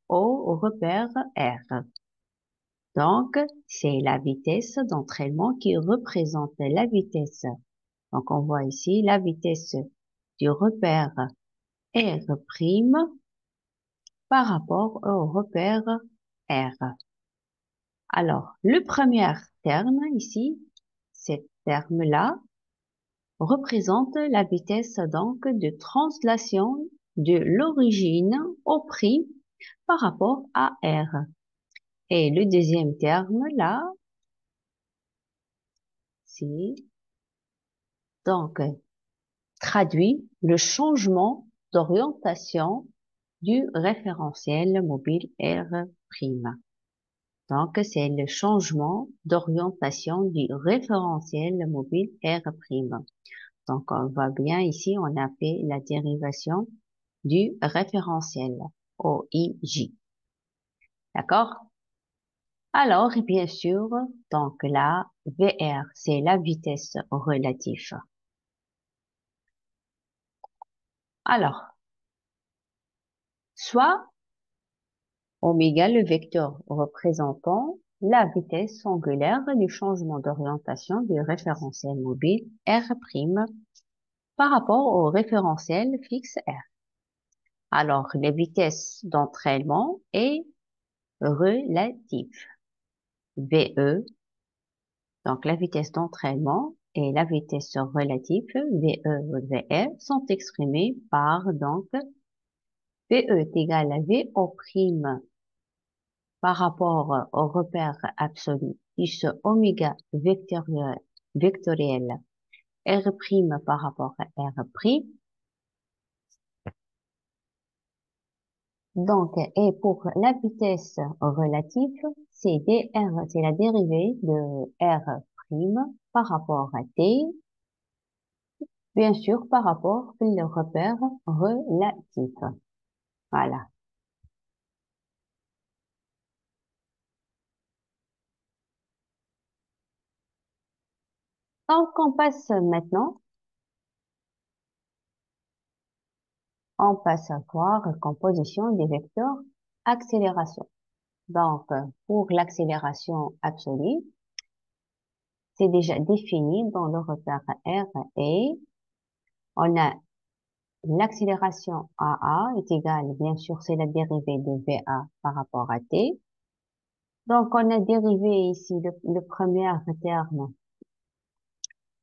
au repère R. Donc, c'est la vitesse d'entraînement qui représente la vitesse. Donc, on voit ici la vitesse du repère R' par rapport au repère R. Alors, le premier terme ici, ce terme-là, représente la vitesse donc de translation de l'origine au prix par rapport à R. Et le deuxième terme là, c'est donc traduit le changement d'orientation du référentiel mobile R'. Donc, c'est le changement d'orientation du référentiel mobile R'. Donc, on voit bien ici, on a fait la dérivation du référentiel OIJ. D'accord? Alors, bien sûr, donc la VR, c'est la vitesse relative. Alors, soit oméga, le vecteur représentant la vitesse angulaire du changement d'orientation du référentiel mobile R' par rapport au référentiel fixe R. Alors, les vitesses d'entraînement est relative. VE, donc la vitesse d'entraînement et la vitesse relative, VE ou VR, sont exprimées par, donc, VE est égal à VO' par rapport au repère absolu, plus oméga vectoriel R' par rapport à R'. Donc, et pour la vitesse relative, c'est dr, c'est la dérivée de R' par rapport à t, bien sûr par rapport au repère relatif. Voilà. Donc, on passe maintenant, on passe à voir composition des vecteurs accélération. Donc, pour l'accélération absolue, c'est déjà défini dans le repère R et on a l'accélération AA est égale, bien sûr, c'est la dérivée de VA par rapport à T. Donc, on a dérivé ici le premier terme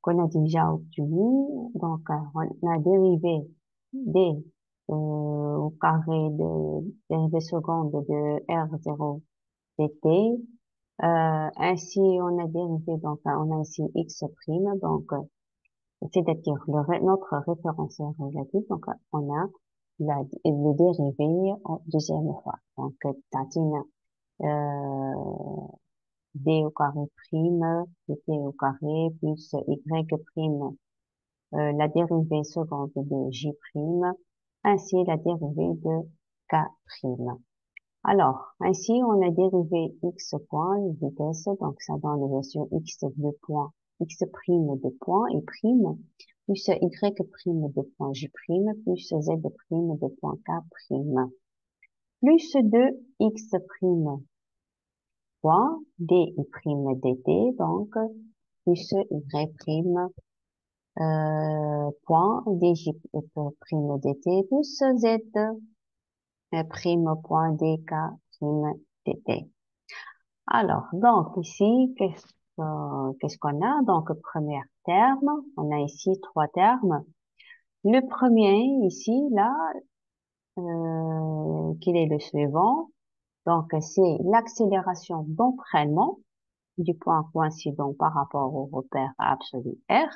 qu'on a déjà obtenu. Donc, on a dérivé D au carré de dérivée seconde de R0 dt. Ainsi, on a dérivé, donc, on a ici X', donc, c'est-à-dire notre référentiel relatif, donc on a le dérivé en deuxième fois. Donc, tatine d au carré prime, de t au carré, plus y prime, la dérivée seconde de j prime, ainsi la dérivée de k prime. Alors, ainsi, on a dérivé x point, vitesse, donc ça donne l'équation x de point, x prime de point et prime, plus y prime de point j prime, plus z prime de point k prime, plus 2x prime point d prime dt, donc plus y prime point dj prime dt, plus z prime point dk prime dt. Alors, donc ici, qu'est-ce qu'on a? Donc, premier terme, on a ici trois termes. Le premier, ici, là, qu'il est le suivant. Donc, c'est l'accélération d'entraînement du point coïncident par rapport au repère absolu R.